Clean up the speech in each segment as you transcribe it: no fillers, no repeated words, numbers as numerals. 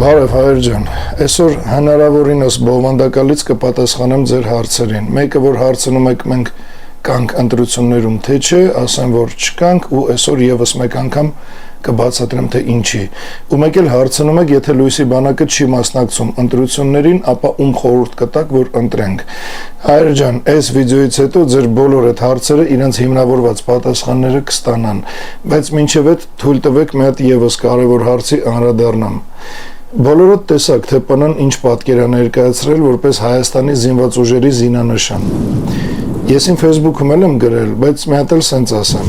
Բարև հայր ջան, այսօր հնարավորինս բովանդակալից կպատասխանեմ ձեր հարցերին։ Մեկը որ հարցնում եք մենք կանք ընտրություններում թե չէ, ասեմ որ չկանք ու այսօր եւս մեկ անգամ կբացատրեմ թե ինչի։ Ու մեկ էլ հարցնում եք, եթե Լույսի բանակը չի մասնակցում ընտրություններին, ապա ում խորհուրդ կտաք որ ընտրենք։ Հայր ջան, այս վիդեոից հետո ձեր բոլոր այդ հարցերը իրենց հիմնավորված պատասխանները կստանան, բայց մինչև այդ թույլ տվեք մի հատ եւս կարևոր հարցի անդրադառնամ։ Բոլորդ տեսակ թե ՊՆ-ն ինչ պատկեր է ներկայացրել որպես Հայաստանի զինված ուժերի զինանշան։ Ես իմ Facebook-ում եմ գրել, բայց մի հատ էլ սենց ասեմ։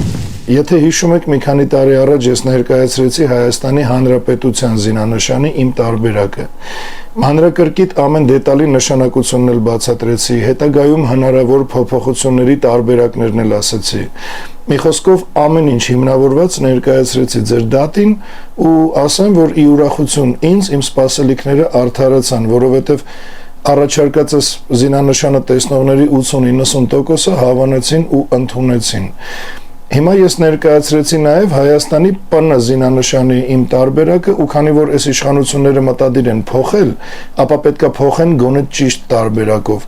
Եթե հիշում եք, մի քանի տարի առաջ ես ներկայացրեցի Հայաստանի Հանրապետության զինանշանի իմ տարբերակը։ Մանրակրկիտ ամեն դետալի նշանակությունն էլ բացատրեցի, հետագայում հնարավոր փոփոխությունների տարբերակներն էլ ասեցի։ Մի խոսքով ամեն ինչ հիմնավորված ներկայացրեցի ձեր դատին ու ասեմ, որ ի ուրախություն ինձ իմ սպասելիքները արդարացան, որովհետև առաջարկածս զինանշանը տեսնողների 80-90%-ը հավանեցին ու ընդունեցին։ Հիմա ես ներկայացրեցի նաև Հայաստանի ՊՆ զինանշանի իմ տարբերակը ու քանի որ այս իշխանությունները մտադիր են փոխել, ապա պետքա փոխեն գոնե ճիշտ տարբերակով։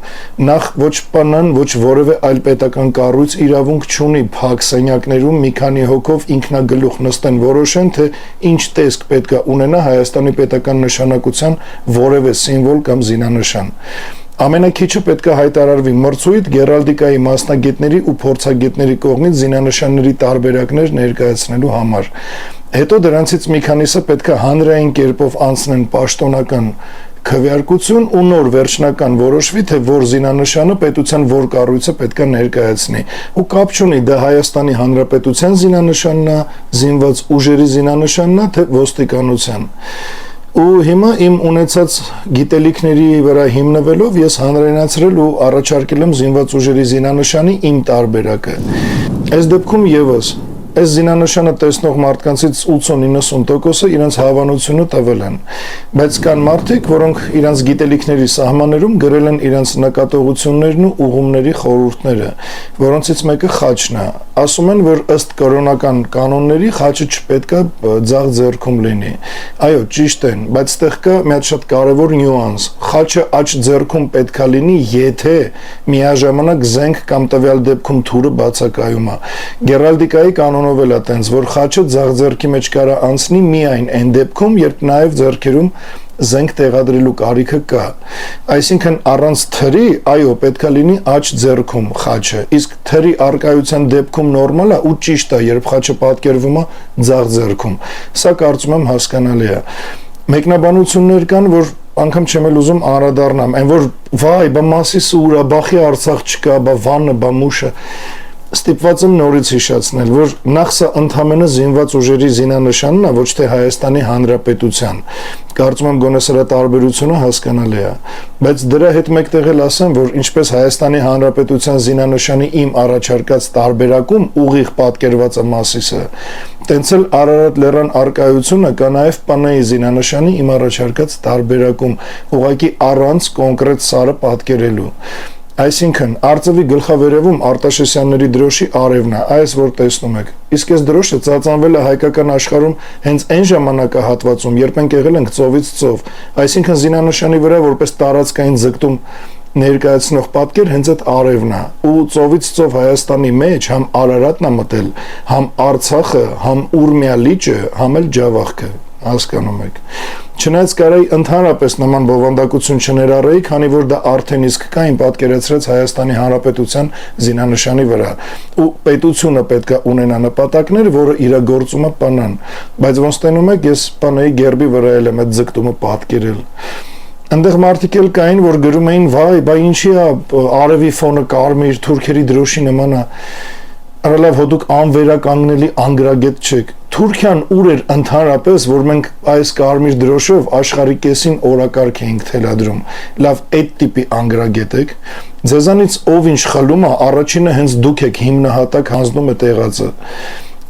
Նախ ոչ ՊՆ-ն, ոչ որևէ այլ պետական կառույց իրավունք չունի փակ սենյակներում մի քանի հոգով ինքնագլուխ նստեն որոշեն, թե ինչ տեսք պետքա ունենա Հայաստանի պետական նշանակության որևէ սիմվոլ կամ զինանշան։ Ամենակիչը պետք է հայտարարվի մրցույթ գերալդիկայի մասնագետների ու փորձագետների կողմից զինանշանների տարբերակներ ներկայացնելու համար։ Հետո դրանցից մի քանիսը պետք է հանրային կերպով անցնեն պաշտոնական քվեարկություն ու նոր վերջնական որոշվի, թե որ զինանշանը պետության որ կառույցը պետք է ներկայացնի։ Ու կապ չունի դա Հայաստանի Հանրապետության զինանշանն է, զինված ուժերի զինանշանն է, թե ոստիկանության։ Ու հիմա իմ ունեցած գիտելիքների վրա հիմնվելով ես հանրայնացրել ու առաջարկել եմ զինված ուժերի զինանշանի իմ տարբերակը։ Այս դեպքում եւս այս զինանշանը տեսնող մարդկանցից 80-90%-ը իրենց հավանությունը տվել են, բայց կան մարդիկ, որոնք իրենց գիտելիքների սահմաններում գրել են իրենց նկատողություններն ու ուղումների խորհուրդները, որոնցից մեկը խաչն է։ Ասում են, որ ըստ կրոնական կանոնների խաչը չպետք է ձախ ձեռքում լինի։ Այո, ճիշտ են, բայց այդտեղ կա մի հատ շատ կարևոր նյուանս։ Խաչը աջ ձեռքում պետք է լինի, եթե միաժամանակ զենք կամ տվյալ դեպքում թուրը բացակայում է։ Գերալդիկայի կանոնով էլ է տենց, որ խաչը ձախ ձեռքի մեջ կարա անցնի միայն այն դեպքում, երբ նաև ձեռքերում զենք տեղադրելու կարիքը կա։ Այսինքն առանց թրի, այո, պետք է լինի աջ ձեռքում խաչը, իսկ թրի արկայության դեպքում նորմալ է ու ճիշտ է, երբ խաչը պատկերվում է ձախ ձեռքում։ Սա կարծում եմ հասկանալի է։ Մեկնաբանություններ կան, որ անգամ չեմ էլ ուզում անդրադառնամ, այն որ վայ, բա Մասիսը ուր է, բախի Արցախ չկա, բա Վանը, բա Մուշը։ Ստիպված եմ նորից հիշեցնել, որ նախ սա ընդհանրապես զինված ուժերի զինանշանն է, ոչ թե Հայաստանի Հանրապետության։ Կարծում եմ գոնե սրա տարբերությունը հասկանալի է, բայց դրա հետ մեկտեղ էլ ասեմ, որ ինչպես Հայաստանի Հանրապետության զինանշանի իմ առաջարկած տարբերակում ուղիղ պատկերված է Մասիսը, տենց էլ Արարատ լեռան արկայությունը կա նաև ՊՆ-ի զինանշանի իմ առաջարկած տարբերակում, ուղղակի առանց կոնկրետ սարը պատկերելու։ Այսինքն Արծվի գլխավերևում Արտաշեսյանների դրոշի արևն է, այս որ տեսնում եք։ Իսկ այս դրոշը ծածանվել է հայկական աշխարհում հենց այն ժամանակահատվածում, երբ ենք եղել ենք ծովից ծով, այսինքն զինանշանի վրա որպես տարածքային ձգտում ներկայացնող պատկեր հենց այդ արևն է։ Ու ծովից ծով Հայաստանի մեջ համ Արարատն է մտել, համ Արցախը, համ Ուրմիա լիճը, համ էլ Ջավախքը, հասկանում եք։ Չնայած կարայի ընդհանրապես նման բովանդակություն չներառեի, քանի որ դա արդեն իսկ կային պատկերացրած Հայաստանի Հանրապետության զինանշանի վրա, ու պետությունը պետք է ունենա նպատակներ, որը իրագործում է ՊՆ-ն, բայց ոնց տենում եք, ես ՊՆ-ի գերբի վրա էլ եմ այդ ձգտումը պատկերել։ Այնտեղ մարդիկ էլ կային, որ գրում էին, վայ, բա ինչի է արևի ֆոնը կարմիր, թուրքերի դրոշի նման է։ Արալավ հոդուկ անվերականգնելի անգրագետ չեք։ Թուրքիան ուր էր ընդհանրապես, որ մենք այս կարմիր դրոշով աշխարհի կեսին օրակարգ էինք թելադրում։ Լավ, այդ տիպի անգրագետ եք։ Ձեզանից ով ինչ խլում է, առաջինը հենց դուք եք հիմնահատակ հանձնում է տեղածը։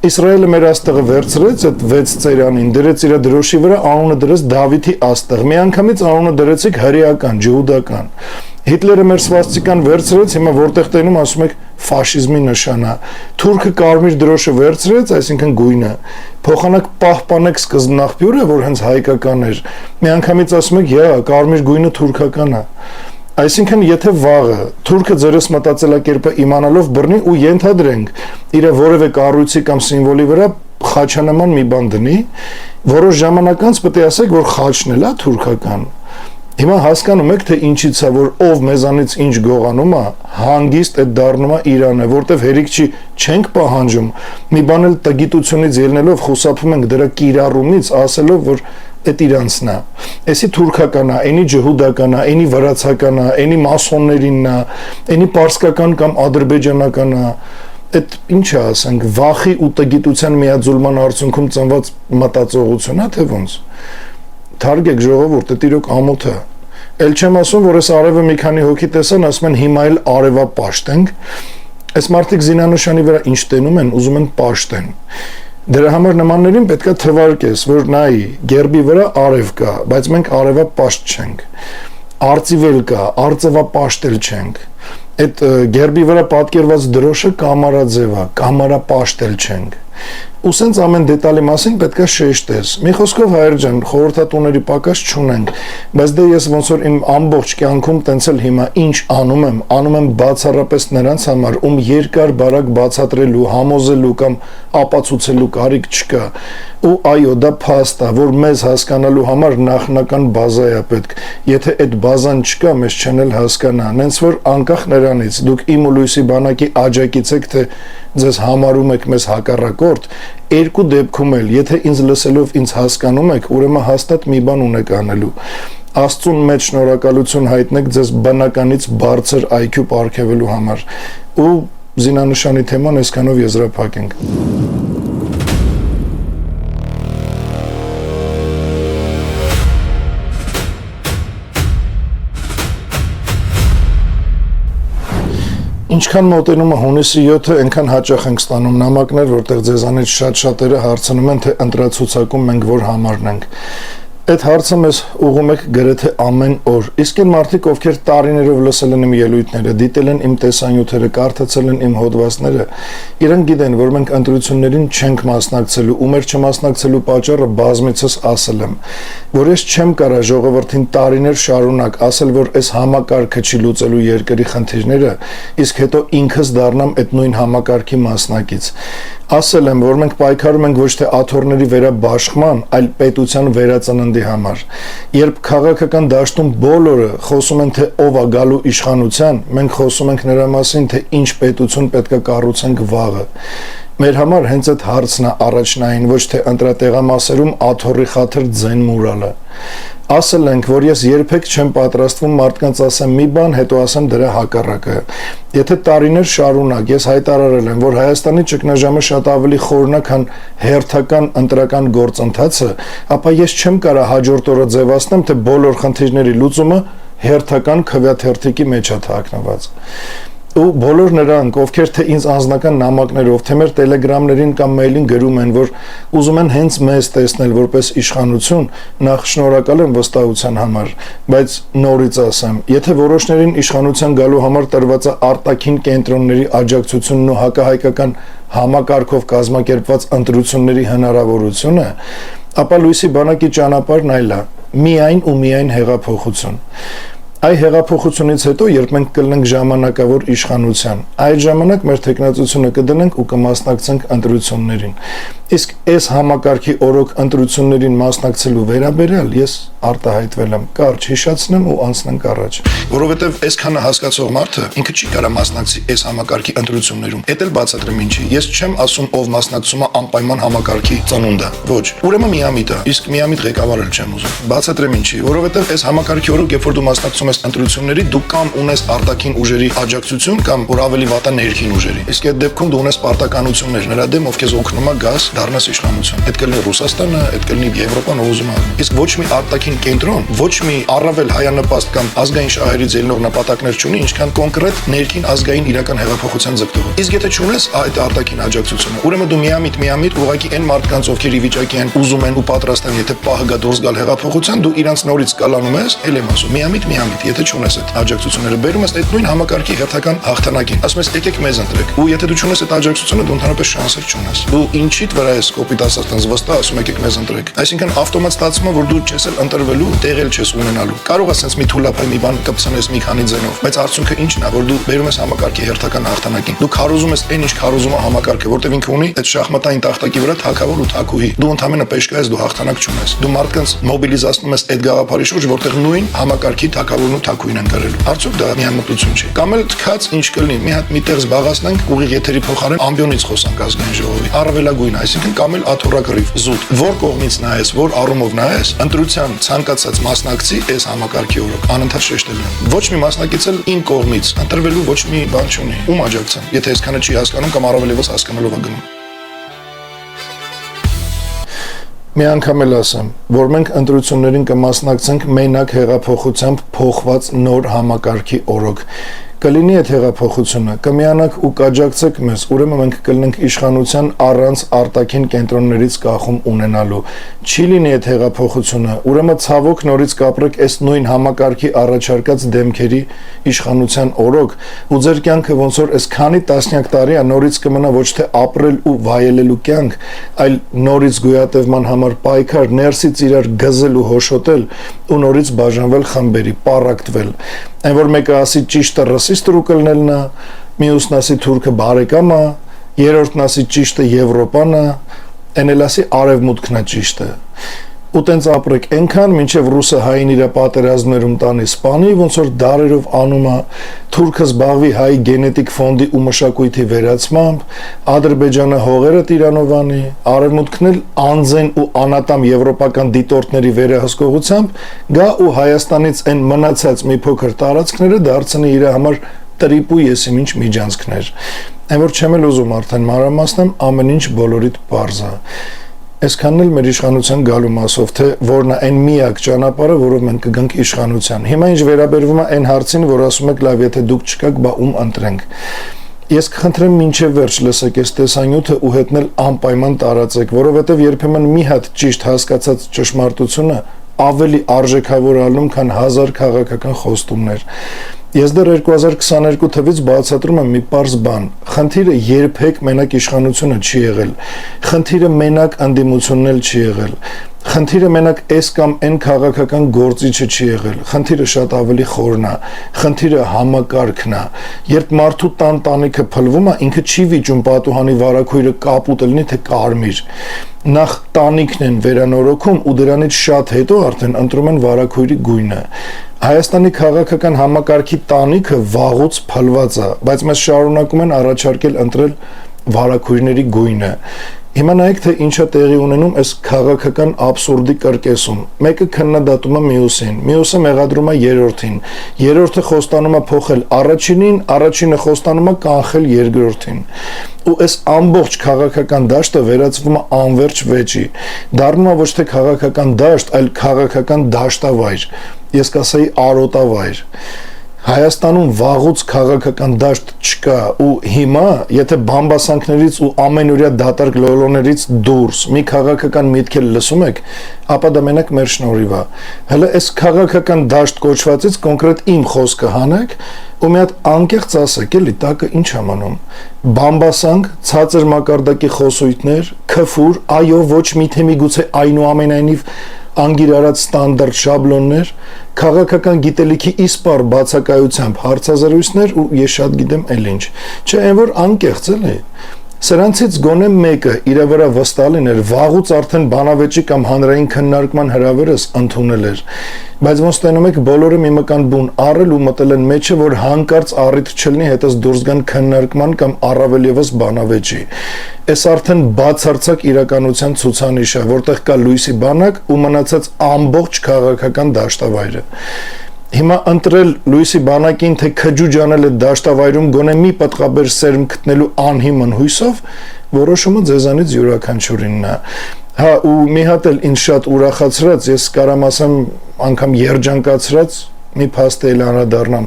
Իսրայելը մեր աստղը վերցրեց այդ 6 ծերանին, դրեց իր դրոշի վրա անունը դրեց Դավիթի աստղ։ Միանգամից անունը դրեցիք հրեական, ջհուդական։ Հիտլերը մեր սվաստիկան վերցրեց, հիմա որտեղ տենում ասում եք ֆաշիզմի նշանա։ Թուրքը կարմիր դրոշը վերցրեց, այսինքն գույնը։ Փոխանակ պահպանեք սկզբնաղբյուրը, որ հենց հայկական էր։ Միանգամից ասում եք, «Յա, կարմիր գույնը թուրքական է»։ Այսինքն, եթե վաղը թուրքը ձերս մտածելակերպը իմանալով բռնի ու ենթադրենք իր որևէ կառույցի կամ սիմվոլի վրա խաչանման մի բան դնի, որոշ ժամանակ անց պետք է ասեք, որ խաչն էլ է թուրքական։ Հիմա հասկանում եք, թե ինչից է, որ ով մեզանից ինչ գողանում է, հանգիստ այդ դառնում է Իրանը, որտեվ հերիք չի չենք պահանջում, մի բան էլ տգիտությունից ելնելով խուսափում ենք դրա կիրառումից, ասելով, որ այդ իրանցն է։ Էսի թուրքական է, այնի ջհուդական է, այնի վրացական է, այնի մասոններինն է, այնի պարսկական կամ ադրբեջանական է։ Այդ ինչ է ասենք, վախի ու տգիտության միաձուլման արդյունքում ծնված մտածողություն է, թե ոնց։ Թարգեք ժողովուրդ, դա իրոք ամոթ է։ Էլ չեմ ասում, որ այս արևը մի քանի հոգի տեսան, ասում են հիմա էլ արևա պաշտենք։ Այս մարդիկ զինանշանի վրա ինչ տենում են, ուզում են պաշտեն։ Դրա համար նմաններին պետքա թվարկես, որ նայի, գերբի վրա արև կա, բայց մենք արևա պաշտ չենք։ Արծիվել կա, արծվապաշտել չենք։ Այդ գերբի վրա պատկերված դրոշը կամարաձև է, կամարապաշտել չենք։ Ու սենց ամեն դետալի մասին պետքա շեշտես։ Մի խոսքով հայր ջան, խորհրդատուների պակաս չունենք, բայց դե ես ոնց որ իմ ամբողջ կյանքում տենց էլ հիմա ինչ անում եմ բացառապես նրանց համար, ում երկար բարակ բացատրելու, համոզելու կամ ապացուցելու կարիք չկա։ Ու այո, դա փաստ է, որ մեզ հասկանալու համար նախնական բազա է պետք։ Եթե այդ բազան չկա, մեզ չեն էլ հասկանա։ Նենց որ անկախ նրանից դուք իմ ու Լույսի բանակի աջակից եք, թե ձեզ համարում եք մեզ հակառակորդ, երկու դեպքում էլ, եթե ինձ լսելով ինձ հասկանում եք, ուրեմն հաստատ մի բան ունեք անելու։ Աստծուն մեջ շնորհակալություն հայտնեք ձեզ բնականից բարձր IQ պարգևելու համար։ Ու զինանշանի թեման այսքանով եզրափակենք։ Ինչքան մոտենում է հունիսի 7-ը, այնքան հաճախ ենք ստանում նամակներ, որտեղ ձեզանից շատ-շատերը հարցնում են, թե ընտրացուցակում մենք որ համարն ենք։ Այդ հարցը մեզ ուղում եք գրեթե ամեն օր։ Իսկ այն մարդիկ, ովքեր տարիներով լսել են իմ ելույթները, դիտել են իմ տեսանյութերը, կարդացել են իմ հոդվածները, իրենք գիտեն, որ մենք ընտրություններին չենք մասնակցելու, ու մեր չմասնակցելու պատճառը բազմիցս ասել եմ, որ ես չեմ կարա ժողովրդին տարիներ շարունակ ասել, որ այս համակարգը չի լուծելու երկրի խնդիրները, իսկ հետո ինքս դառնամ այդ նույն համակարգի մասնակից։ Ասել եմ, որ մենք պայքարում ենք ոչ թե աթոռների վերաբաշխման, այլ պետության վերածննդի համար։ Երբ քաղաքական դաշտում բոլորը խոսում են, թե ով է գալու իշխանության, մենք խոսում ենք նրա մասին, թե ինչ պետություն պետք է կառուցենք վաղը։ Մեր համար հենց այդ հարցն է առաջնային, ոչ թե ընտրատեղամասերում աթոռի խաթր ձեն մուրալը։ Ասել ենք, որ ես երբեք չեմ պատրաստվում մարդկանց ասեմ մի բան, հետո ասեմ դրա հակառակը։ Եթե տարիներ շարունակ ես հայտարարել եմ, որ Հայաստանի ճգնաժամը շատ ավելի խորն է, քան հերթական ընտրական գործընթացը, ապա ես չեմ կարող հաջորդ օրը ձևացնեմ, թե բոլոր խնդիրների լուծումը հերթական քվեաթերթիկի մեջ է թաքնված։ Ու բոլոր նրանք, ովքեր թե ինձ անձնական նամակներով, թե մեր տելեգրամներին կամ մեյլին գրում են, որ ուզում են հենց մեզ տեսնել որպես իշխանություն, նախ շնորհակալ եմ վստահության համար, բայց նորից ասեմ, եթե որոշներին իշխանության գալու համար տրված է արտաքին կենտրոնների աջակցությունն ու հակահայկական համակարգով կազմակերպված ընտրությունների հնարավորությունը, ապա Լույսի բանակի ճանապարհն այլ է, միայն ու միայն հեղափոխություն։ Այ հեղափոխությունից հետո, երբ մենք կլինենք ժամանակավոր իշխանության, այդ ժամանակ մեր տեխնացությունը կդնենք ու կմասնակցենք ընտրություններին։ Իսկ այս համակարգի օրոք ընտրություններին մասնակցելու վերաբերյալ ես արտահայտվել եմ, կարճ հիշացնեմ ու անցնենք առաջ։ Որովհետև այսքանը հասկացող մարդը ինքը չի կարող մասնակցի այս համակարգի ընտրություններում։ Էդ էլ բացատրեմ ինչի։ Ես չեմ ասում ով մասնակցում է անպայման համակարգի ծնունդը։ Ոչ։ Ուրեմն միամիտ է, իսկ միամիտ ղեկավարել չեմ ուզում։ Բացատրեմ ինչի։ Որովհետև այս համակարգի օրոք, երբ որ դու մասնակցում ես ընտրությունների, դու կամ ունես արտաքին ուժերի աջակցություն կամ որ ավելի վատ է ներքին ուժերի։ Իսկ այդ դեպքում դու ունես պարտականություններ նրա դեմ, ով քեզ օգնում է գաս դառնաս իշխանություն։ Այդ կլինի Ռուսաստանը, այդ կլինի Եվրոպան, ով ուզում է։ Իսկ ոչ մի արտաքին կենտրոն, ոչ մի առավել հայանպաստ կամ ազգային շահերից ելնող նպատակներ չունի, ինչքան կոնկրետ ներքին ազգային իրական հեղափոխության ձգտող։ Իսկ եթե չունես այդ արտաքին աջակցությունը, ուրեմն դու միամիտ ուղղակի այն մարդկանց, ովքեր ի վիճակի են ուզում են ու պատրաստ են, եթե պահը գա դուրս գալ հեղափոխության, դու իրանց նորից կալանում ես, ել եմ ասում, միամիտ։ հետ, եթե չունես այդ աջակցությունները, բերում ես այդ նույն համակարգի հերթական հաղթանակին։ Ասում ես եկեք մեզ ընտրեք։ Ու եթե դու չունես այդ աջակցությունը, դու ընդհանրապես շանսեր չունես։ Դու ինչիդ վրա ես կոպիտ ասած տենց վստահ ասում եկեք մեզ ընտրեք։ Այսինքն ավտոմատ ստացվում է, որ դու չես էլ ընտրվելու, տեղ էլ չես ունենալու։ Կարող է sense մի թուլապայ մի բան կպցնես մի քանի ձենով, բայց արդյունքը ի՞նչն է, որ դու բերում ես համակարգի հերթական հաղթանակին։ Դու քարոզում ես այն ինչ քարոզում է համակարգը, որտեղ ինքը ունի այդ շախմատային տախտակի վրա թագավոր ու թագուհի։ Դու ընդհանրապես պեշկա ես, դու հաղթանակ չունես։ Դու մարդկանց մոբիլիզացնում ես այդ գաղափարի շուրջ, որտեղ նույն համակարգի թագավորն ու թագուհին են գրելու։ Արդյոք դա միամտություն չի։ Կամ էլ թքած ինչ կլինի, մի հատ միտեղ զբաղացնենք ուղիղ եթերի փոխարեն ամբիոնից խոսանք ազգային ժողովի։ Առավելագույն, այսինքն կամ էլ աթոռակռիվ, զուտ։ Որ կողմից նայես, որ առումով նայես, ընտրության ցանկացած մասնակցի այս համակարգի օրոք անընդհատ շեշտելու են։ Ոչ մի մասնակից էլ իմ կողմից ընտրվելու ոչ մի բան չունի։ Ում աջակցեմ, եթե այսքանը չի հասկանում կամ առավել եւս հասկանալով է գնում։ Մի անգամ էլ ասեմ, որ մենք ընտրություններին կմասնակցենք մենակ հեղափոխությամբ փոխված նոր համակարգի օրոք։ Կլինի այդ հեղափոխությունը, կմիանաք ու կաջակցեք մեզ, ուրեմն մենք կլինենք իշխանության առանց արտաքին կենտրոններից կախում ունենալու։ Չի լինի այդ հեղափոխությունը, ուրեմն ցավոք նորից կապրեք այս նույն համակարգի առաջարկած դեմքերի իշխանության օրոք, ու ձեր կյանքը ոնց որ այս քանի տասնյակ տարի է նորից կմնա ոչ թե ապրել ու վայելելու կյանք, այլ նորից գոյատևման համար պայքար, ներսից իրար գզել ու հոշոտել ու նորից բաժանվել խմբերի, պառակտվել։ Այն որ մեկը ասի ճիշտը ռասիստը կլնելն է, մյուսն ասի թուրքը բարեկամ է, երրորդն ասի ճիշտը Եվրոպան է, այն էլ ասի արևմուտքն է ճիշտը։ Ու տենց ապրեք այնքան, մինչև ռուսը հային իր պատերազմներում տանի սպանի, ոնց որ դարերով անում է, թուրքը զբաղվի հայի գենետիկ ֆոնդի ու մշակույթի վերացմամբ, Ադրբեջանը հողերը տիրանով անի, արևմուտքն էլ անձեն ու անատամ եվրոպական դիտորդների վերահսկողությամբ գա ու Հայաստանից այն մնացած մի փոքր տարածքները դարձնի իր համար տրիպ ու եսիմինչ միջանցքներ։ Այն որ չեմ էլ ուզում արդեն մանրամասնեմ, ամեն ինչ բոլորիդ պարզ է։ Այսքանն էլ մեր իշխանության գալու մասով, թե որն է այն միակ ճանապարհը, որով մենք կգանք իշխանության։ Հիմա ինչ վերաբերվում է այն հարցին, որ ասում եք, լավ, եթե դուք չկաք, բա ում ընտրենք։ Ես կխնդրեմ մինչև վերջ լսեք այս տեսանյութը ու հետնել անպայման տարածեք, որովհետև երբեմն մի հատ ճիշտ հասկացած ճշմարտությունը ավելի արժեքավոր ալնում, քան 1000 քաղաքական խոստումներ։ Ես դեռ 2022 թվից բացատրում եմ մի պարզ բան. խնդիրը երբեք մենակ իշխանությունը չի եղել, խնդիրը մենակ անդիմությունն էլ չի եղել, խնդիրը մենակ այս կամ այն քաղաքական գործիչը չի եղել, խնդիրը շատ ավելի խորն է, խնդիրը համակարգն է։ Երբ մարդու տանտանիքը փլվում է, ինքը չի վիճում պատուհանի վարագույրը կապուտ լինի թե կարմիր։ Նախ տանիքն են վերանորոգում ու դրանից շատ հետո արդեն ընտրում են վարագույրի գույնը։ Հայաստանի քաղաքական համակարգի տանիքը վաղուց փլված է, բայց մեզ շարունակում են առաջարկել ընտրել վարագույրների գույնը։ Հիմա նայեք, թե ինչա տեղի ունենում այս քաղաքական աբսուրդի կրկեսում։ Մեկը քննադատում է մյուսին, մյուսը մեղադրում է երրորդին, երրորդը խոստանում է փոխել առաջինին, առաջինը խոստանում է կանխել երկրորդին։ Ու այս ամբողջ քաղաքական դաշտը վերածվում է անverջ վեճի։ Դառնում է ոչ թե քաղաքական դաշտ, այլ քաղաքական դաշտավայր։ Ես կասեի արոտավայր։ Հայաստանում վաղուց քաղաքական դաշտ չկա ու հիմա, եթե բամբասանքներից ու ամենօրյա դատարկ լոլոներից դուրս մի քաղաքական միտք էլ լսում եք, ապա դա մենակ մեր շնորհիվ է։ Հələ այս քաղաքական դաշտ կոչվածից կոնկրետ իմ խոսքը հանեք ու մի հատ անկեղծ ասեք, էլի տակը ինչ ամանում։ Բամբասանք, ցածր մակարդակի խոսույթներ, քֆուր, այո, ոչ մի թե միգուցե այնուամենայնիվ անգիրարած ստանդարտ շաբլոններ, քաղաքական գիտելիքի իսպար բացակայությամբ հարցազրույցներ ու ես շատ գիտեմ էլ ինչ։ Չէ, այն որ անկեղծ էլի։ Սրանցից գոնե մեկը իր վրա վստահ լիներ, վաղուց արդեն բանավեճի կամ հանրային քննարկման հրավերս ընդունել էր։ Բայց ոնց տենում եք, բոլորը մի մկան բուն առել ու մտել են մեջը, որ հանկարծ առիթ չլինի հետս դուրս գան քննարկման կամ առավել եւս բանավեճի։ Այս արդեն բացարձակ իրականության ցուցանիշ է, որտեղ կա լույսի բանակ ու մնացած ամբողջ քաղաքական դաշտավայրը։ Հիմա ընտրել լույսի բանակին, թե քջուջանել այդ դաշտավայրում գոնե մի պատղաբեր սերմ գտնելու անհիմն հույսով, որոշումը ձեզանից յուրաքանչյուրինն է։ Հա, ու մի հատ էլ ինձ շատ ուրախացրած, ես կարամ ասեմ անգամ երջանկացրած մի փաստ էլ անդրադառնամ։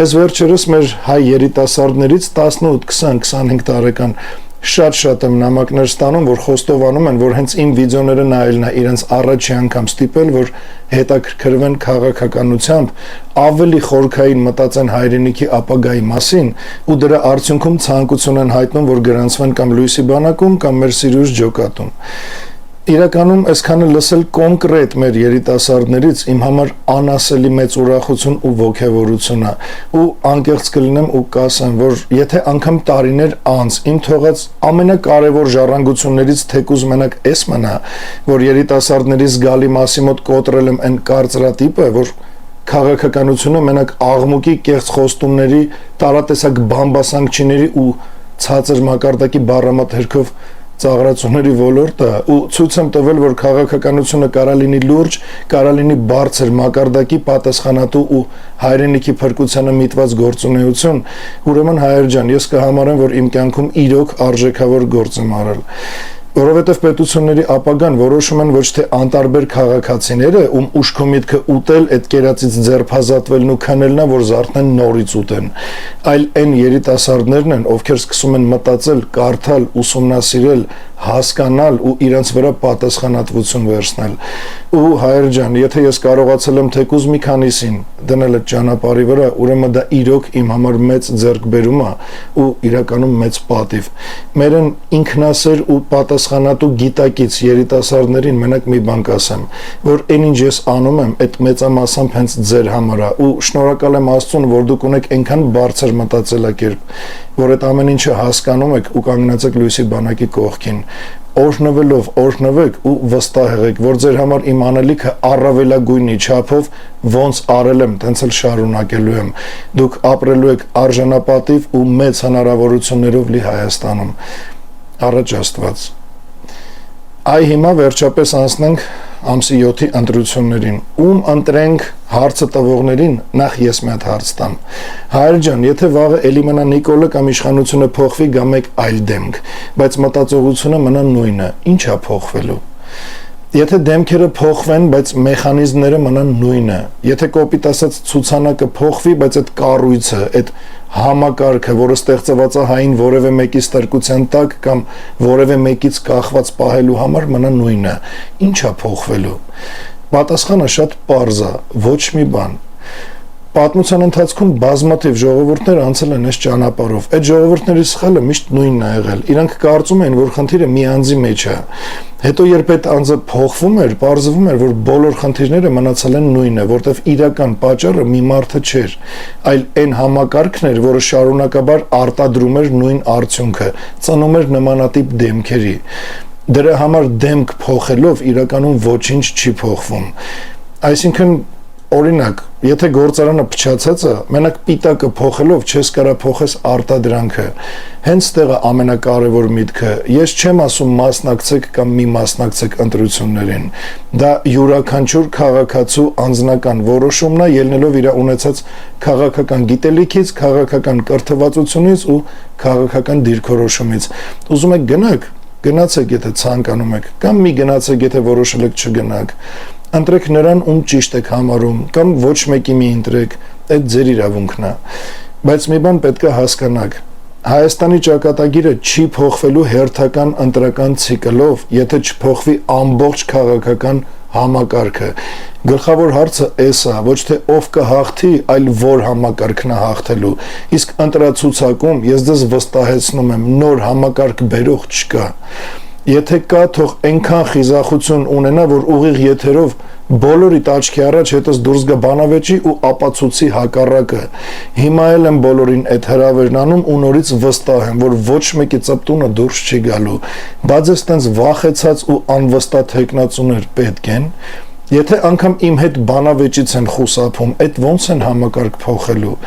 Այս վերջերս մեր հայ երիտասարդներից 18, 20, 25 տարեկան շատ եմ նամակներ ստանում, որ խոստովանում են, որ հենց իմ վիդեոները նայելն է իրենց առաջի անգամ ստիպել, որ հետաքրքրվեն քաղաքականությամբ, ավելի խորքային մտածեն հայրենիքի ապագայի մասին ու դրա արդյունքում ցանկություն են հայտնում, որ գրանցվեն կամ Լույսի բանակում կամ մեր Սիրուժ ջոկատում։ Իրականում այսքանը լսել կոնկրետ մեր երիտասարդներից իմ համար անասելի մեծ ուրախություն ու ոգևորություն է ու անկեղծ կլինեմ ու կասեմ, որ եթե անգամ տարիներ անց իմ թողած ամենակարևոր ժառանգություններից թեկուզ մենակ էս մնա, որ երիտասարդների զգալի մասի մոտ կոտրել եմ այն կարծրատիպը, որ քաղաքականությունը մենակ աղմուկի կեղծ խոստումների, տարատեսակ բամբասանքչիների ու ցածր մակարդակի բառամատ հերքով ծաղրացումների ոլորտ է ու ցույց եմ տվել, որ քաղաքականությունը կարա լինի լուրջ, կարա լինի բարձր մակարդակի պատասխանատու ու հայրենիքի փրկությանը միտված գործունեություն, ուրեմն հայեր ջան, ես կհամարեմ, որ իմ կյանքում իրոք արժեքավոր գործ եմ արել։ Որովհետև պետությունների ապագան որոշում են ոչ թե անտարբեր քաղաքացիները, ում ուշքի միտքը ուտել, այդ կերածից ձերբազատվելն ու քնելն է, որ զարթնեն նորից ուտեն, այլ այն երիտասարդներն են, ովքեր սկսում են մտածել, կարդալ, ուսումնասիրել, հասկանալ ու իրենց վրա պատասխանատվություն վերցնել։ Ու հայեր ջան, եթե ես կարողացել եմ թեկուզ մի քանիսին դնել այդ ճանապարհի վրա, ուրեմն դա իրոք իմ համար մեծ ձեռքբերում է ու իրականում մեծ պատիվ։ Մերն ինքնասեր ու պատասխանատու գիտակից երիտասարդներին մենակ մի բան կասեմ, որ այնինչ ես անում եմ, այդ մեծամասամբ հենց ձեր համար է ու շնորհակալ եմ Աստծուն, որ դուք ունեք այնքան բարձր մտածելակերպ, որ այդ ամեն ինչը հասկանում եք ու կանգնած եք Լույսի բանակի կողքին, օրհնվեք ու վստահ եղեք, որ ձեր համար իմ անելիքը առավելագույնի չափով ոնց արել եմ, տենց էլ շարունակելու եմ։ Դուք ապրելու եք արժանապատիվ ու մեծ հնարավորություններով լի Հայաստանում։ Առաջ Աստված։ Այ հիմա վերջապես անցնենք ամսի 7-ի ընտրություններին։ Ում ընտրենք հարցը տվողներին, նախ ես մի հատ հարց տամ։ Հայր ջան, եթե վաղը էլի մնա Նիկոլը կամ իշխանությունը փոխվի կամ մեկ այլ դեմք, բայց մտածողությունը մնա նույնը, ի՞նչ է փոխվելու։ Եթե դեմքերը փոխվեն, բայց մեխանիզմները մնան նույնը, եթե կոպիտ ասած ցուցանակը փոխվի, բայց այդ կառույցը, այդ համակարգը, որը ստեղծված է հային որևէ մեկի ստրկության տակ կամ որևէ մեկից կախված պահելու համար մնա նույնը, ի՞նչ է փոխվելու։ Պատասխանը շատ պարզ է, ոչ մի բան։ Պատմության ընթացքում բազմաթիվ ժողովուրդներ անցել են այս ճանապարհով։ Այդ ժողովուրդների սխալը միշտ նույնն է եղել։ Իրանք կարծում են, որ խնդիրը մի անձի մեջ է։ Հետո երբ այդ անձը փոխվում էր, պարզվում էր, որ բոլոր խնդիրները մնացել են նույնը, որտեղ իրական պատճառը մի մարդը չէր, այլ այն համակարգն էր, որը շարունակաբար արտադրում էր նույն արդյունքը, ծնում էր նմանատիպ դեմքերի։ Դրա համար դեմք փոխելով իրականում ոչինչ չի փոխվում։ Այսինքն օրինակ, եթե գործարանը փչացած է, մենակ պիտակը փոխելով չես կարա փոխես արտադրանքը։ Հենց տեղը ամենակարևոր միտքը։ Ես չեմ ասում մասնակցեք կամ մի մասնակցեք ընտրություններին։ Դա յուրաքանչյուր քաղաքացու անձնական որոշումն է, ելնելով իր ունեցած քաղաքական գիտելիքից, քաղաքական կրթվածությունից ու քաղաքական դիրքորոշումից։ Ուզում եք գնաք, գնացեք, եթե ցանկանում եք, կամ մի գնացեք, եթե որոշել եք չգնաք։ Ընտրեք նրան, ում ճիշտ եք համարում, կամ ոչ մեկի մի ընտրեք, այդ ձեր իրավունքն է։ Բայց մի բան պետք է հասկանաք, Հայաստանի ճակատագիրը չի փոխվելու հերթական ընտրական ցիկլով, եթե չփոխվի ամբողջ քաղաքական համակարգը։ Գլխավոր հարցը էս է, ոչ թե ով կհաղթի, այլ որ համակարգն է հաղթելու։ Իսկ ընտրացուցակում ես ձեզ վստահեցնում եմ, նոր համակարգ բերող չկա։ Եթե կա, թող այնքան խիզախություն ունենա, որ ուղիղ եթերով բոլորիդ աչքի առաջ հետս դուրս գա բանավեճի ու ապացուցի հակառակը։ Հիմա էլ եմ բոլորին այդ հրավերն անում ու նորից վստահ եմ, որ ոչ մեկի ծպտունը դուրս չի գալու։ Բայց ես տենց վախեցած ու անվստահ թեկնածուներ պետք են։ Եթե անգամ իմ հետ բանավեճից են խուսափում, այդ ոնց են համակարգ փոխելու։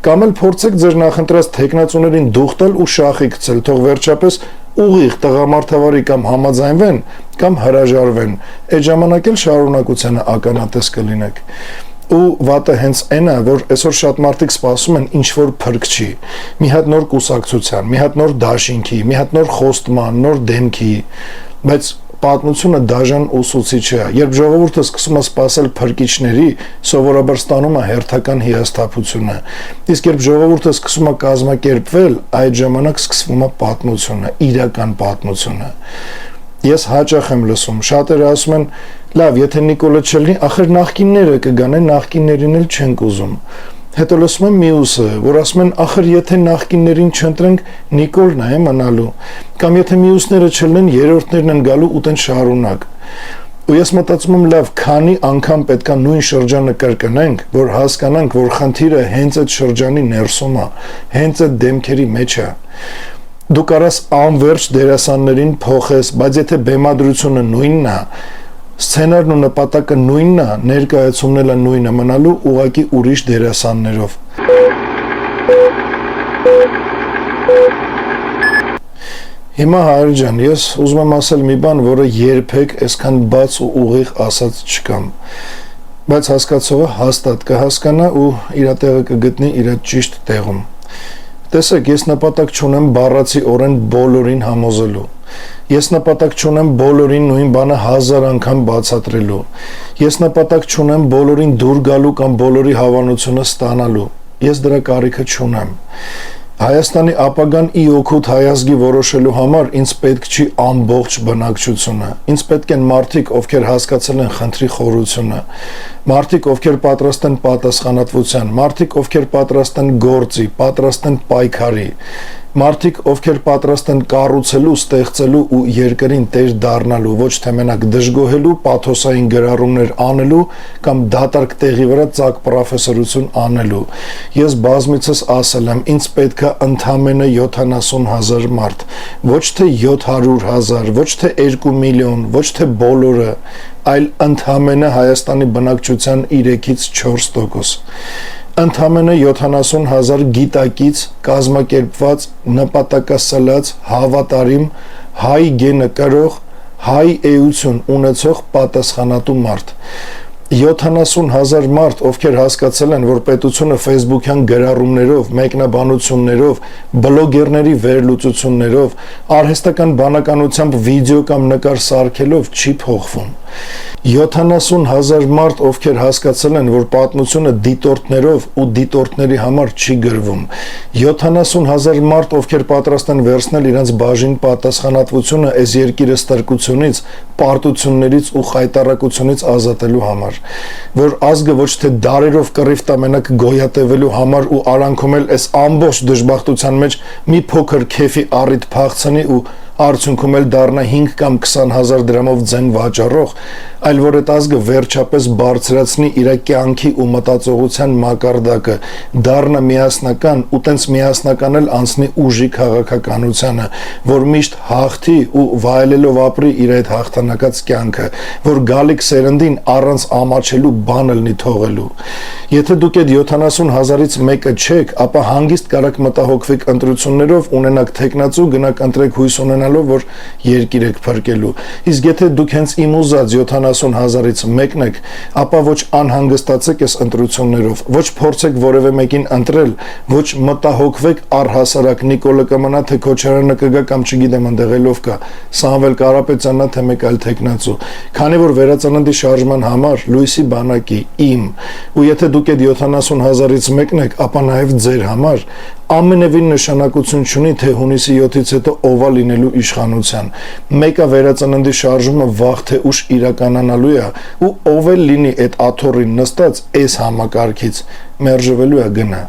Կամ էլ փորձեք ձեր նախընտրած թեկնածուներին դուխտել ու շախի գցել, թող վերջապես ուղիղ տղամարդավարի կամ համաձայնվեն կամ հրաժարվեն, այդ ժամանակ էլ շարունակությանը ականատես կլինեք։ Ու վատը հենց այն է, որ այսօր շատ մարդիկ սպասում են ինչ-որ փրկչի, մի հատ նոր կուսակցության, մի հատ նոր դաշինքի, մի հատ նոր խոստման, նոր դեմքի, բայց պատմությունը դաժան ուսուցիչ է։ Երբ ժողովուրդը սկսում է սпасել փրկիչների, սովորաբար ստանում է հերթական հիասթափությունը։ Իսկ երբ ժողովուրդը սկսում է կազմակերպվել, այդ ժամանակ սկսվում է պատմությունը, իրական պատմությունը։ Ես հաճախ եմ լսում, շատերը ասում են, լավ, եթե Նիկոլը չլինի, ախր նախկինները կգանեն, նախկիններին էլ չենք ուզում։ Հետո լսում եմ մյուսը, որ ասում են, ախր եթե նախկիններին չընտրենք, Նիկոլն է մնալու, կամ եթե մյուսները չլինեն, երրորդներն են գալու ու տեն շարունակ։ Ու ես մտածում եմ, լավ, քանի անգամ պետքա նույն շրջանը կրկնենք, որ հասկանանք, որ խնդիրը հենց այդ շրջանի ներսում է, հենց այդ դեմքերի մեջ է։ Դու կարաս անverջ դերասաններին փոխես, բայց եթե բեմադրությունը նույնն է, սցենարն ու նպատակը նույնն է, ներկայացումն էլ նույնը մնալու ուղղակի ուրիշ դերասաններով։ Հիմա հայր ջան, ես ուզում եմ ասել մի բան, որը երբեք այսքան բաց ու ուղիղ ասած չկամ, բայց հասկացողը հաստատ կհասկանա ու իր տեղը կգտնի իր ճիշտ տեղում։ Տեսեք, ես նպատակ չունեմ բառացի օրեն բոլորին համոզելու։ Ես նպատակ չունեմ բոլորին նույն բանը 1000 անգամ բացատրելու։ Ես նպատակ չունեմ բոլորին դուր գալու կամ բոլորի հավանությունը ստանալու։ Ես դրա կարիքը չունեմ։ Հայաստանի ապագան ի օգուտ հայազգի որոշելու համար ինձ պետք չի ամբողջ բնակչությունը։ Ինձ պետք են մարդիկ, ովքեր հասկացել են խնդրի խորությունը, մարդիկ, ովքեր պատրաստ են պատասխանատվության, մարդիկ, ովքեր պատրաստ են գործի, պատրաստ են պայքարի, մարդիկ, ովքեր պատրաստ են կառուցելու, ստեղծելու ու երկրին տեր դառնալու, ոչ թե մենակ դժգոհելու, պաթոսային գրառումներ անելու կամ դատարկ տեղի վրա ծակ պրոֆեսորություն անելու։ Ես բազմիցս ասել եմ, ինձ պետք է ընդամենը 70,000 մարդ, ոչ թե 700,000, ոչ թե 2 միլիոն, ոչ թե բոլորը, այլ ընդամենը Հայաստանի բնակչության 3-ից 4%։ Ընդամենը 70,000 գիտակից, կազմակերպված, նպատակասլաց, հավատարիմ, հայ գենը կրող, հայ էություն ունեցող պատասխանատու մարդ։ 70,000 մարդ, ովքեր հասկացել են, որ պետությունը Facebook-յան գրառումներով, մեկնաբանություններով, բլոգերների վերլուծություններով, արհեստական բանականությամբ վիդեո կամ նկար սարքելով չի փոխվում։ 70,000 մարդ, ովքեր հասկացել են, որ պատմությունը դիտորդներով ու դիտորդների համար չի գրվում։ 70,000 մարդ, ովքեր պատրաստ են վերցնել իրենց բաժին պատասխանատվությունը այս երկիրը ստրկությունից, պարտություններից ու խայտառակությունից ազատելու համար, որ ազգը ոչ թե դարերով կռիվ տա մենակ գոյատևելու համար ու արանքում էլ այս ամբողջ դժբախտության մեջ մի փոքր քեֆի առիթ փախցնի ու արդյունքում էլ դառնա 5 կամ 20,000 դրամով ձեն վաճառող, այլ որ այդ ազգը վերջապես բարձրացնի իր կյանքի ու մտածողության մակարդակը, դառնա միասնական ու տենց միասնական էլ անցնի ուժի քաղաքականությանը, որ միշտ հաղթի ու վայելելով ապրի իր այդ հաղթանակած կյանքը, որ գալիք սերնդին առանց ամաչելու բան լինի թողելու։ Եթե դուք այդ 70,000-ից մեկը չեք, ապա հանգիստ կարաք մտահոգվեք ընտրություններով, ունենաք թեկնածու, գնաք ընտրեք հույս ունենալով, որ երկիր եք փրկելու։ Իսկ եթե դուք հենց իմ ուզած 70,000-ից մեկն եք, ապա ոչ անհանգստացեք այս ընտրություններով, ոչ փորձեք որևէ մեկին ընտրել, ոչ մտահոգվեք առհասարակ Նիկոլը կմնա, թե Քոչարյանը կգա կամ չգիտեմ ընդեղ ով կա, Սամվել Կարապետյանն է, թե մեկ այլ թեկնածու։ Քանի որ վերածննդի շարժման համար լույսի բանակի իմ, ու եթե դուք այդ 70,000-ից մեկն եք, ապա նաև ձեր համար ամենևին նշանակություն չունի, թե հունիսի 7-ից հետո ով է լինելու իշխանության։ Մեկը վերածննդի շարժումը վաղ թե ուշ իրականանալու է, ու ով էլ լինի այդ աթոռին նստած այս համակարգից, մերժվելու է գնա։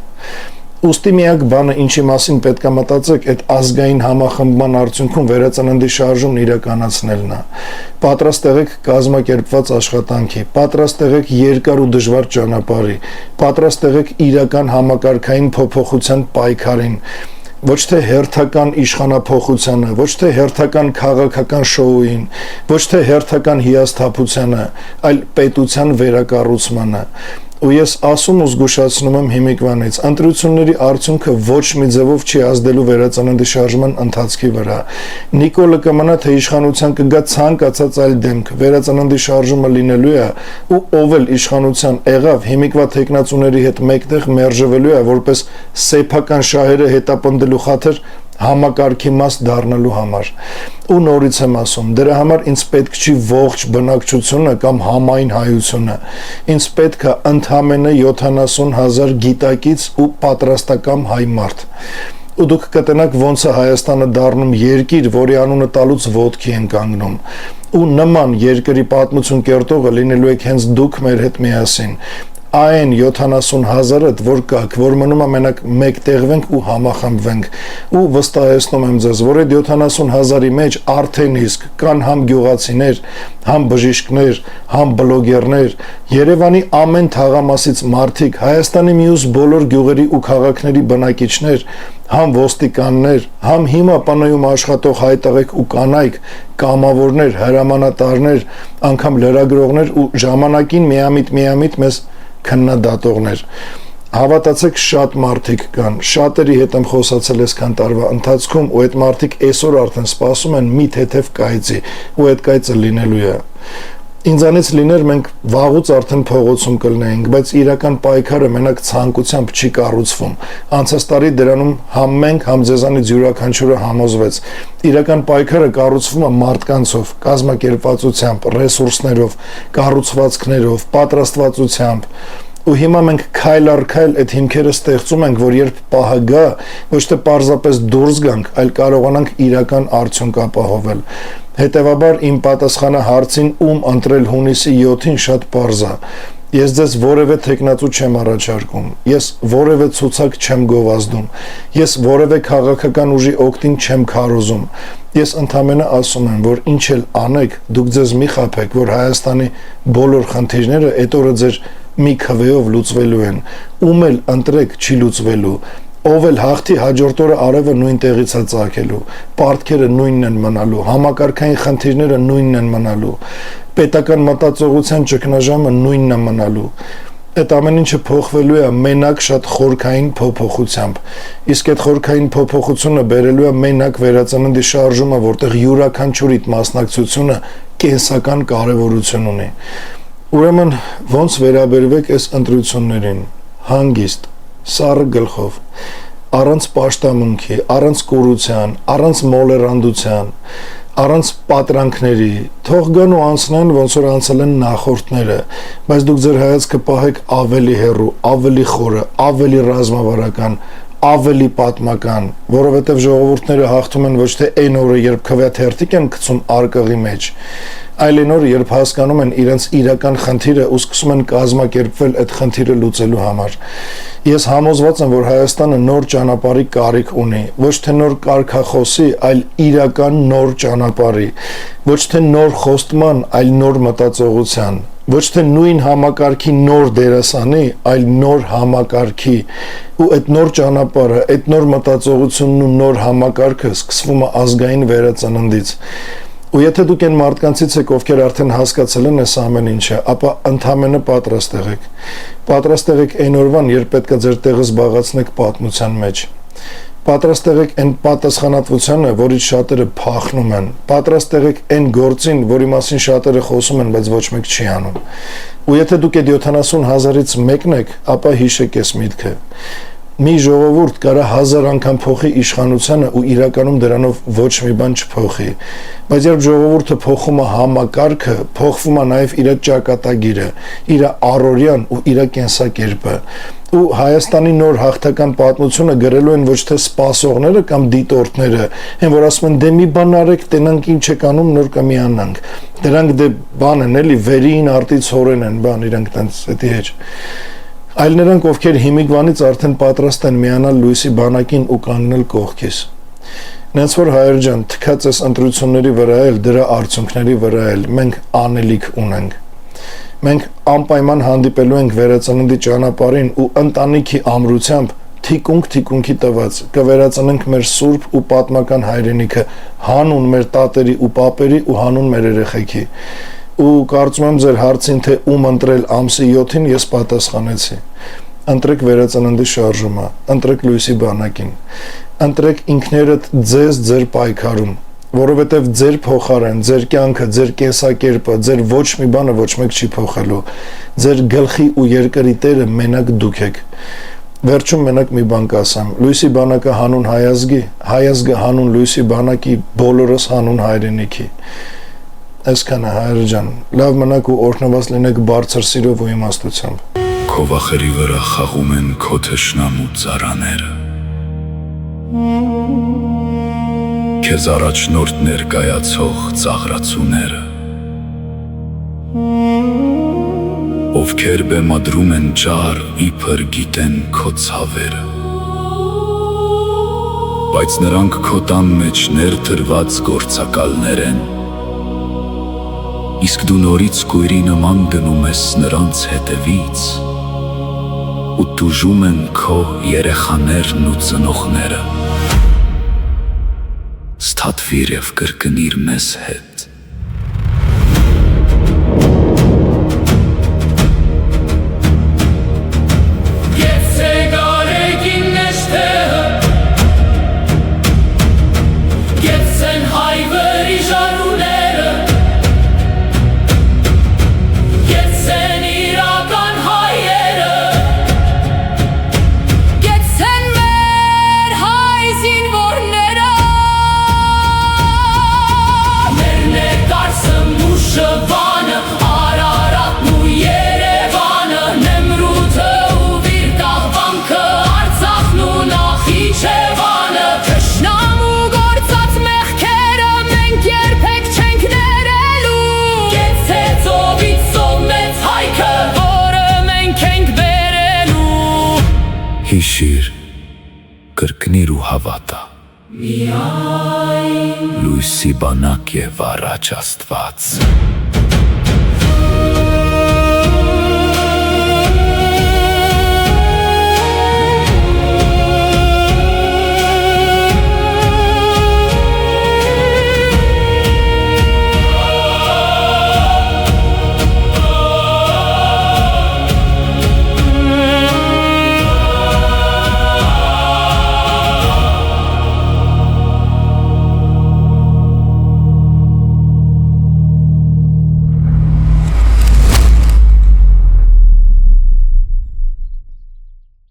Ուստի միակ բանը, ինչի մասին պետք է մտածեք, այդ ազգային համախմբման արդյունքում վերածննդի շարժումն իրականացնելն է։ Պատրաստ եղեք կազմակերպված աշխատանքի, պատրաստ եղեք երկար ու դժվար ճանապարհի, պատրաստ եղեք իրական համակարգային փոփոխության պայքարին, ոչ թե հերթական իշխանափոխությանը, ոչ թե հերթական քաղաքական շոուին, ոչ թե հերթական հիասթափությանը, այլ պետության վերակառուցմանը։ Ու ես ասում ու զգուշացնում եմ հիմիկվանից, ընտրությունների արդյունքը ոչ մի ձևով չի ազդելու վերածննդի շարժման ընթացքի վրա։ Նիկոլը կմնա, թե իշխանության կգա ցանկացած այլ դեմք, վերածննդի շարժումը լինելու է, ու ով էլ իշխանության եղավ, հիմիկվա թեկնածուների հետ մեկտեղ մերժվելու է, որպես սեփական շահերը հետապնդելու խաթր համակարգի մաս դառնալու համար։ Ու նորից եմ ասում, դրա համար ինձ պետք չի ողջ բնակչությունը կամ համայն հայությունը։ Ինձ պետք է ընդամենը 70,000 գիտակից ու պատրաստակամ հայ մարդ։ Ու դուք կտենաք ոնց է Հայաստանը դառնում երկիր, որի անունը տալուց ոտքի են կանգնում։ Ու նման երկրի պատմություն կերտողը լինելու եք հենց դուք մեր հետ միասին։ Այն 70,000-ըդ, որ կաք, որ մնում է մենակ մեկ տեղվենք ու համախմբվենք։ Ու վստահեցնում եմ ձեզ, որ այդ 70,000-ի մեջ արդեն իսկ կան համ գյուղացիներ, համ բժիշկներ, համ բլոգերներ, Երևանի ամեն թաղամասից մարդիկ, Հայաստանի մյուս բոլոր գյուղերի ու քաղաքների բնակիչներ, համ ոստիկաններ, համ հիմա պանայում աշխատող հայտարարեք ու կանայք, կամավորներ, հրամանատարներ, անգամ լրագրողներ ու ժամանակին միամիտ մեզ քննադատողներ։ Հավատացեք, շատ մարդիկ կան, շատերի հետ եմ խոսացել այսքան տարվա ընթացքում, ու այդ մարդիկ այսօր արդեն սպասում են մի թեթև կայծի, ու այդ կայծը լինելու է։ Ինձանից լիներ մենք վաղուց արդեն փողոցում կլինեինք, բայց իրական պայքարը մենակ ցանկությամբ չի կառուցվում։ Անցած տարի դրանում համ մենք, համ ձեզանից յուրաքանչյուրը համոզվեց։ Իրական պայքարը կառուցվում է մարդկանցով, կազմակերպվածությամբ, ռեսուրսներով, կառուցվածքներով, պատրաստվածությամբ։ Ու հիմա մենք քայլ առ քայլ այդ հիմքերը ստեղծում ենք, որ երբ պահը գա, ոչ թե պարզապես դուրս գանք, այլ կարողանանք իրական արդյունք ապահովել։ Հետևաբար իմ պատասխանը հարցին ում ընտրել հունիսի 7-ին շատ պարզ է։ Ես ձեզ որևէ թեկնածու չեմ առաջարկում, ես որևէ ցուցակ չեմ գովազդում, ես որևէ քաղաքական ուժի օգտին չեմ քարոզում։ Ես ընդամենը ասում եմ, որ ինչ էլ անեք, դուք ձեզ մի խաբեք, որ Հայաստանի բոլոր խնդիրները այդ օրը ձեր մի քվեով լուծվելու են, ում էլ ընտրեք չի լուծվելու, ով էլ հաղթի հաջորդ օրը արևը նույն տեղից է ծագելու, պարտքերը նույնն են մնալու, համակարգային խնդիրները նույնն են մնալու, պետական մտածողության ճգնաժամը նույնն է մնալու։ Այդ ամեն ինչը փոխվելու է մենակ շատ խորքային փոփոխությամբ, իսկ այդ խորքային փոփոխությունը բերելու է մենակ վերածննդի շարժումը, որտեղ յուրաքանչյուրիդ մասնակցությունը կենսական կարևորություն ունի։ Ուրեմն ոնց վերաբերվեք այս ընտրություններին, հանգիստ, սառը գլխով, առանց պաշտամունքի, առանց կուրության, առանց մոլերանդության, առանց պատրանքների, թող գան ու անցնեն, ոնց որ անցել են նախորդները, բայց դուք ձեր հայացքը պահեք ավելի հեռու, ավելի խորը, ավելի ռազմավարական, ավելի պատմական, որովհետև ժողովուրդները հաղթում են ոչ թե այն օրը, երբ քվեաթերթիկ են գցում արկղի մեջ, այլ այն օրը, երբ հասկանում են իրենց իրական խնդիրը ու սկսում են կազմակերպվել այդ խնդիրը լուծելու համար։ Ես համոզված եմ, որ Հայաստանը նոր ճանապարհի կարիք ունի, ոչ թե նոր կարգախոսի, այլ իրական նոր ճանապարհի, ոչ թե նոր խոստման, այլ նոր մտածողության, ոչ թե նույն համակարգի նոր դերասանի, այլ նոր համակարգի, ու այդ նոր ճանապարհը, այդ նոր մտածողությունն ու նոր համակարգը սկսվում է ազգային վերածննդից։ Ու եթե դուք այն մարդկանցից եք, ովքեր արդեն հասկացել են այս ամեն ինչը, ապա ընդամենը պատրաստ եղեք։ Պատրաստ եղեք այն օրվան, երբ պետք է ձեր տեղը զբաղեցնեք պատմության մեջ։ Պատրաստ եղեք այն պատասխանատվությանը, որից շատերը փախնում են։ Պատրաստ եղեք այն գործին, որի մասին շատերը խոսում են, բայց ոչ մեկ չի անում։ Ու եթե դուք այդ 70,000-ից մեկն եք, ապա հիշեք այս միտքը։ Մի ժողովուրդ կարա 1000 անգամ փոխի իշխանությանը ու իրականում դրանով ոչ մի բան չփոխի, բայց երբ ժողովուրդը փոխում է համակարգը, փոխվում է նաև իր ճակատագիրը, իր առօրյան ու իր կենսակերպը, ու Հայաստանի նոր հաղթական պատմությունը գրելու են ոչ թե սպասողները կամ դիտորդները, այն որ ասում են դե մի բան արեք, տենանք ինչ եք անում, նոր կմիանանք, դրանք դե բան են էլի, վերին արտից հորեն են, բան իրանք տենց էդի հետ, այլ նրանք, ովքեր հիմիկվանից արդեն պատրաստ են միանալ լույսի բանակին ու կանգնել կողքիս։ Նենց որ հայր ջան, թքած այս ընտրությունների վրա էլ, դրա արդյունքների վրա էլ մենք անելիք ունենք։ Մենք անպայման հանդիպելու ենք վերածննդի ճանապարհին ու ընտանիքի ամրությամբ թիկունքի տված կվերածնենք մեր սուրբ ու պատմական հայրենիքը հանուն մեր տատերի ու պապերի ու հանուն մեր երեխեքի։ Ու կարծում եմ ձեր հարցին, թե ում ընտրել ամսի 7-ին, ես պատասխանեցի։ Ընտրեք վերածննդի շարժումը, ընտրեք լույսի բանակին, ընտրեք ինքներդ ձեզ ձեր պայքարում, որովհետև ձեր փոխարեն, ձեր կյանքը, ձեր կենսակերպը, ձեր ոչ մի բանը ոչ մեկ չի փոխելու, ձեր գլխի ու երկրի տերը մենակ դուք եք։ Վերջում մենակ մի բան կասեմ, լույսի բանակը հանուն հայազգը հանուն լույսի բանակի, բոլորս հանուն հայրենիքի, այսքանը հայր ջան, լավ մնաք ու օրհնված լինեք բարձր սիրով ու իմաստությամբ։ Քո վախերի վրա խաղում են քո թշնամու ծառաները, քեզ առաջնորդ ներկայացող ծաղրացուները, ովքեր բեմադրում են ճար, իբր գիտեն քո ցավերը, բայց նրանք քո տան մեջ ներդրված գործակալներ են, իսկ դու նորից կույրի նման գնում ես նրանց հետևից ու տուժում են քո երեխաներն ու ծնողները։ Ստատվիր և կրկնիր մեզ հետ։ Հիշիր, կրկնիր ու հավատա, լույսի բանակ և առաջ Աստված։